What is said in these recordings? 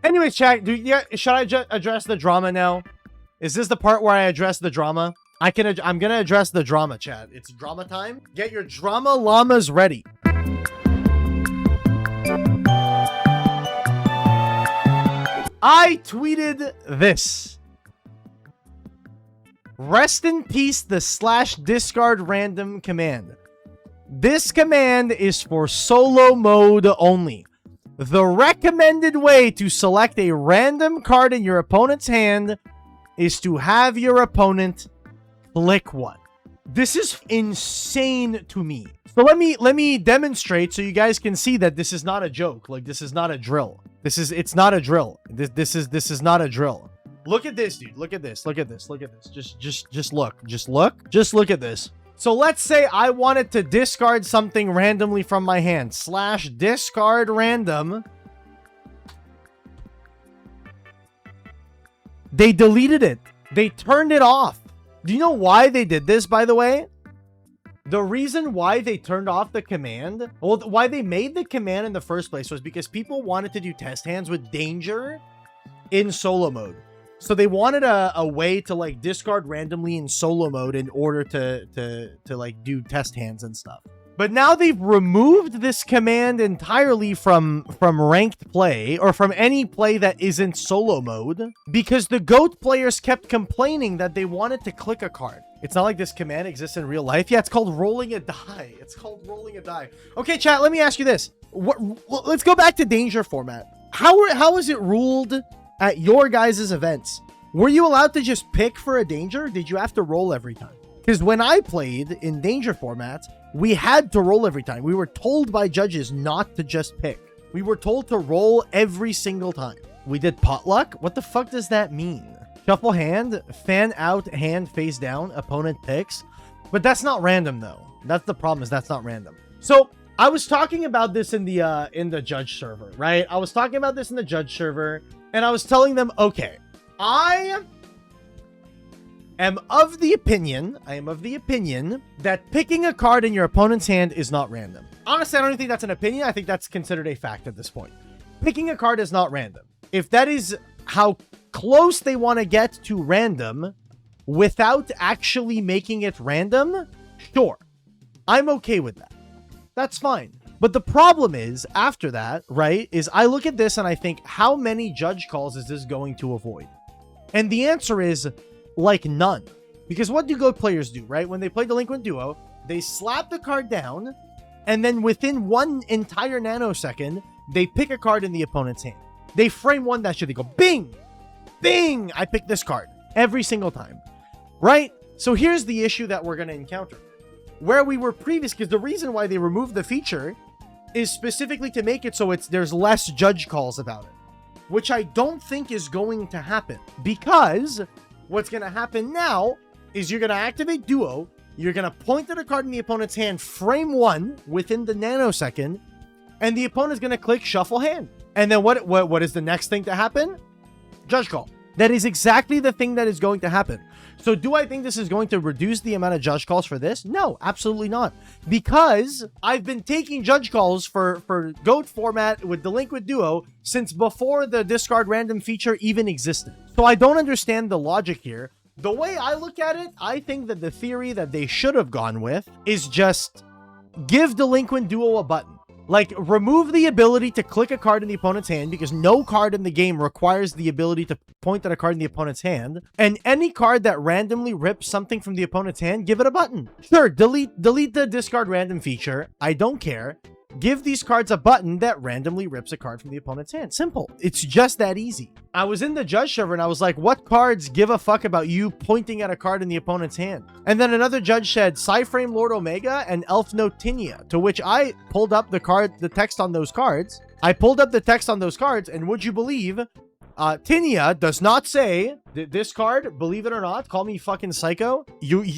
Anyways, chat, should I address the drama now? Is this the part where I address the drama? I'm gonna address the drama, chat. It's drama time. Get your drama llamas ready. I tweeted this. Rest in peace, the /discard random command. This command is for solo mode only. The recommended way to select a random card in your opponent's hand is to have your opponent click one. This is insane to me. So let me demonstrate so you guys can see that this is not a joke. Like, this is not a drill. It's not a drill. This is not a drill. Look at this, dude. Look at this. Look at this. Look at this. Just look. Just look at this. So let's say I wanted to discard something randomly from my hand. /discard random. They deleted it. They turned it off. Do you know why they did this, by the way? The reason why they turned off the command, well, why they made the command in the first place was because people wanted to do test hands with danger in solo mode. So they wanted a way to like discard randomly in solo mode in order to like do test hands and stuff. But now they've removed this command entirely from ranked play or from any play that isn't solo mode because the GOAT players kept complaining that they wanted to click a card. It's not like this command exists in real life. Yeah, it's called rolling a die. It's called rolling a die. Okay, chat, let me ask you this. Let's go back to danger format. How is it ruled at your guys' events? Were you allowed to just pick for a danger? Did you have to roll every time? Because when I played in danger formats, we had to roll every time. We were told by judges not to just pick. We were told to roll every single time. We did potluck? What the fuck does that mean? Shuffle hand, fan out, hand face down, opponent picks. But that's not random though. That's the problem, is that's not random. So I was talking about this in the judge server, right? I was talking about this in the judge server, and I was telling them, okay, I am of the opinion that picking a card in your opponent's hand is not random. Honestly, I don't even think that's an opinion. I think that's considered a fact at this point. Picking a card is not random. If that is how close they want to get to random without actually making it random, sure, I'm okay with that. That's fine. But the problem is, after that, right, is I look at this and I think, how many judge calls is this going to avoid? And the answer is, like, none. Because what do GOAT players do, right? When they play Delinquent Duo, they slap the card down, and then within one entire nanosecond, they pick a card in the opponent's hand. They frame one that shit. They go, bing! Bing! I pick this card. Every single time. Right? So here's the issue that we're going to encounter. Where we were previous, because the reason why they removed the feature is specifically to make it so there's less judge calls about it. Which I don't think is going to happen. Because what's going to happen now is you're going to activate Duo, you're going to point at a card in the opponent's hand, frame one within the nanosecond, and the opponent's going to click shuffle hand. And then what is the next thing to happen? Judge call. That is exactly the thing that is going to happen. So do I think this is going to reduce the amount of judge calls for this? No, absolutely not. Because I've been taking judge calls for GOAT format with Delinquent Duo since before the discard random feature even existed. So I don't understand the logic here. The way I look at it, I think that the theory that they should have gone with is just give Delinquent Duo a button. Like, remove the ability to click a card in the opponent's hand, because no card in the game requires the ability to point at a card in the opponent's hand. And any card that randomly rips something from the opponent's hand, give it a button. Sure, delete the discard random feature. I don't care. Give these cards a button that randomly rips a card from the opponent's hand. Simple. It's just that easy. I was in the judge server and I was like, what cards give a fuck about you pointing at a card in the opponent's hand? And then another judge said Psyframe Lord Omega and Elf Note Tinia, to which I pulled up the text on those cards. And would you believe, Tinia does not say this card, believe it or not, call me fucking psycho.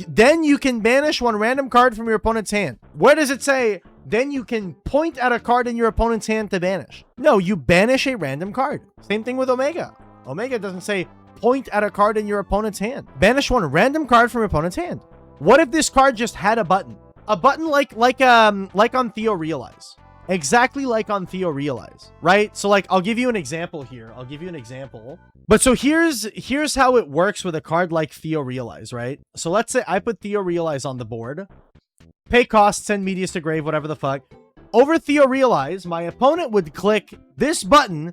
Then you can banish one random card from your opponent's hand. Where does it say, then you can point at a card in your opponent's hand to banish? No, you banish a random card. Same thing with Omega. Omega doesn't say point at a card in your opponent's hand. Banish one random card from your opponent's hand. What if this card just had a button? A button like on Theo Realize. Exactly like on Theo Realize, right? So like, I'll give you an example here. But so here's how it works with a card like Theo Realize, right? So let's say I put Theo Realize on the board. Pay cost, send Medius to grave, whatever the fuck. Over Theo Realize, my opponent would click this button,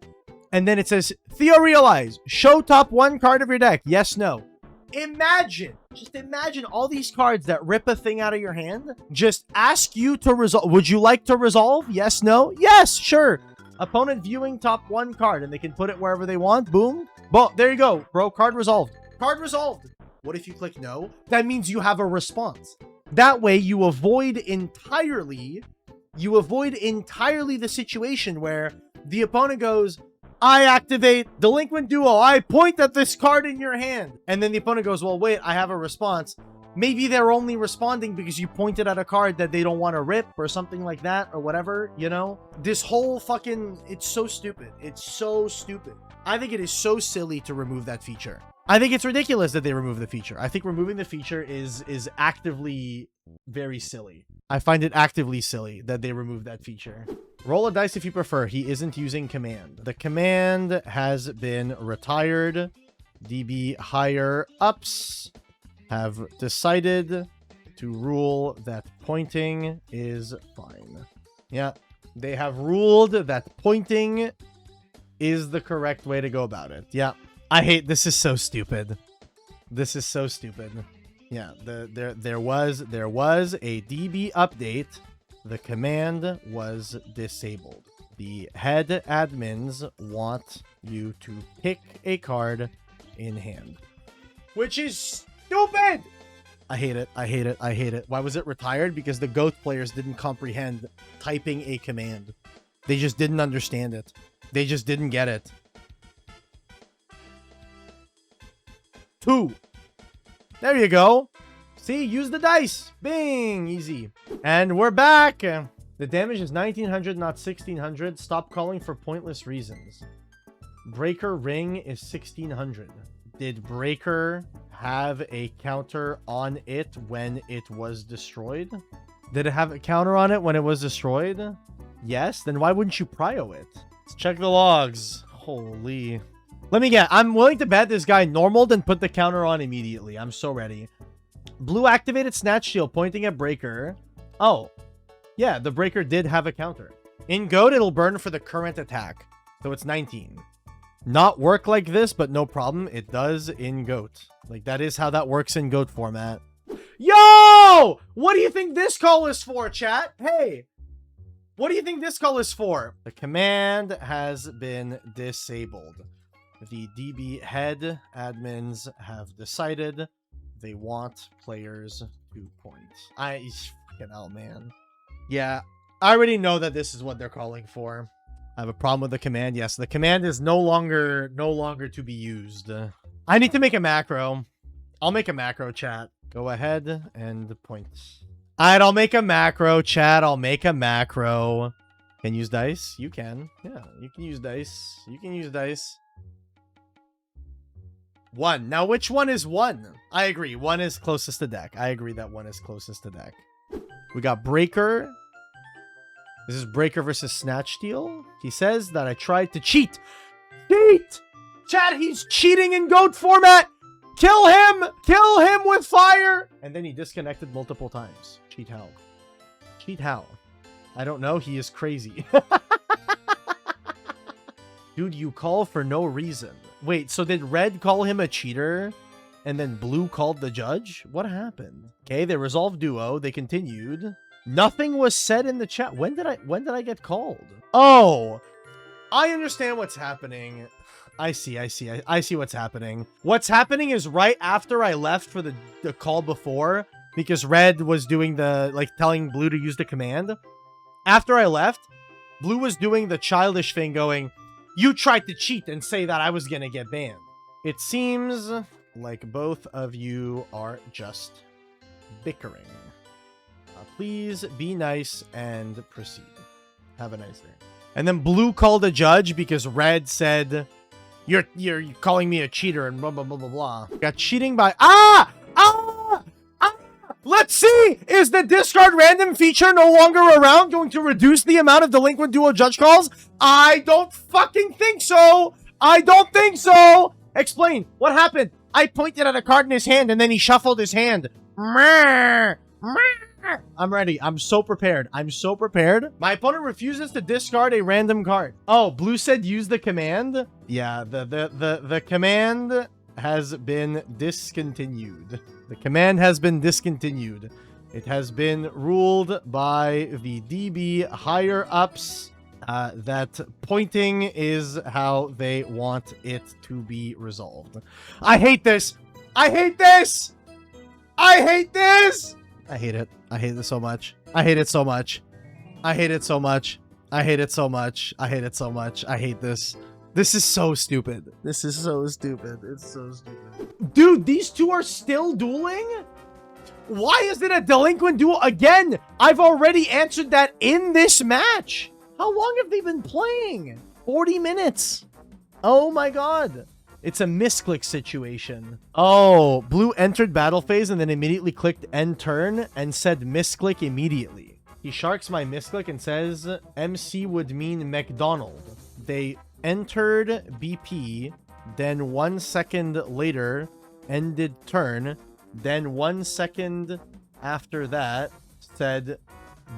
and then it says, Theo Realize, show top 1 card of your deck. Yes, no. Just imagine all these cards that rip a thing out of your hand. Just ask you to resolve. Would you like to resolve? Yes, no? Yes, sure. Opponent viewing top 1 card, and they can put it wherever they want. Boom. Well, there you go, bro. Card resolved. Card resolved. What if you click no? That means you have a response. That way, you avoid entirely the situation where the opponent goes, I activate Delinquent Duo. I point at this card in your hand. And then the opponent goes, well, wait, I have a response. Maybe they're only responding because you pointed at a card that they don't want to rip or something like that or whatever, you know? This whole fucking, it's so stupid. It's so stupid. I think it is so silly to remove that feature. I think it's ridiculous that they remove the feature. I think removing the feature is actively very silly. I find it actively silly that they remove that feature. Roll a dice if you prefer. He isn't using command. The command has been retired. DB higher ups have decided to rule that pointing is fine. Yeah, they have ruled that pointing is the correct way to go about it. Yeah. I hate, this is so stupid. This is so stupid. Yeah, there was a DB update. The command was disabled. The head admins want you to pick a card in hand, which is stupid. I hate it. I hate it. I hate it. Why was it retired? Because the GOAT players didn't comprehend typing a command. They just didn't understand it. They just didn't get it. 2. There you go. See, use the dice. Bing, easy. And we're back. The damage is 1900, not 1600. Stop calling for pointless reasons. Breaker ring is 1600. Did Breaker have a counter on it when it was destroyed? Did it have a counter on it when it was destroyed? Yes. Then why wouldn't you prio it? Let's check the logs. Holy. Let me get. I'm willing to bet this guy normaled and put the counter on immediately. I'm so ready. Blue activated Snatch Shield pointing at Breaker. Oh. Yeah, the Breaker did have a counter. In GOAT, it'll burn for the current attack. So it's 19. Not work like this, but no problem. It does in GOAT. Like, that is how that works in GOAT format. Yo! What do you think this call is for, chat? Hey. What do you think this call is for? The command has been disabled. The DB head admins have decided they want players to point. Fucking hell, man. Yeah, I already know that this is what they're calling for. I have a problem with the command. Yes, the command is no longer to be used. I need to make a macro. I'll make a macro, chat. Go ahead and point. Alright, I'll make a macro, chat. I'll make a macro. Can use dice? You can. Yeah, you can use dice. You can use dice. 1. Now, which one is 1? I agree. 1 is closest to deck. I agree that 1 is closest to deck. We got Breaker. This is Breaker versus Snatch Steal. He says that I tried to cheat. Cheat! Chat, he's cheating in GOAT format! Kill him! Kill him with fire! And then he disconnected multiple times. Cheat how? Cheat how? I don't know. He is crazy. Dude, you call for no reason. Wait, so did red call him a cheater and then blue called the judge? What happened? Okay, they resolved duo. They continued. Nothing was said in the chat. When did I get called? Oh, I understand what's happening. I see what's happening. What's happening is right after I left for the call before, because red was doing the, like, telling blue to use the command. After I left, blue was doing the childish thing going, you tried to cheat and say that I was gonna get banned. It seems like both of you are just bickering. Please be nice and proceed. Have a nice day. And then blue called a judge because red said, you're calling me a cheater and blah, blah, blah, blah, blah. Got cheating by... Let's see! Is the discard random feature no longer around going to reduce the amount of delinquent duo judge calls? I don't fucking think so! I don't think so! Explain. What happened? I pointed at a card in his hand and then he shuffled his hand. I'm ready. I'm so prepared. I'm so prepared. My opponent refuses to discard a random card. Oh, Blue said use the command? Yeah, the command has been discontinued. The command has been discontinued. It has been ruled by the DB higher ups that pointing is how they want it to be resolved. I hate this. I hate this. I hate this. I hate it. I hate this so much. I hate it so much. I hate it so much. I hate it so much. I hate it so much. I hate this. This is so stupid. This is so stupid. It's so stupid. Dude, these two are still dueling? Why is it a delinquent duel? Again, I've already answered that in this match. How long have they been playing? 40 minutes. Oh my god. It's a misclick situation. Oh, Blue entered battle phase and then immediately clicked end turn and said misclick immediately. He sharks my misclick and says MC would mean McDonald. They entered BP, then 1 second later ended turn, then 1 second after that said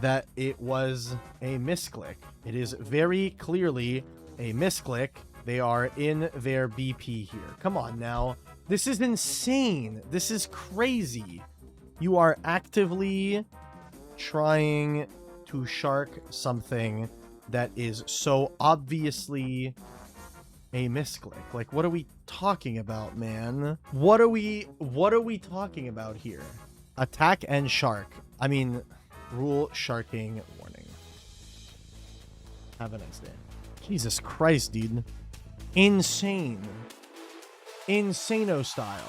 that it was a misclick. It is very clearly a misclick. They are in their BP here. Come on now. This is insane. This is crazy. You are actively trying to shark something that is so obviously a misclick. Like, what are we talking about, man? What are we talking about here? Attack and shark. I mean, rule sharking warning. Have a nice day. Jesus Christ, dude. Insane. Insano style.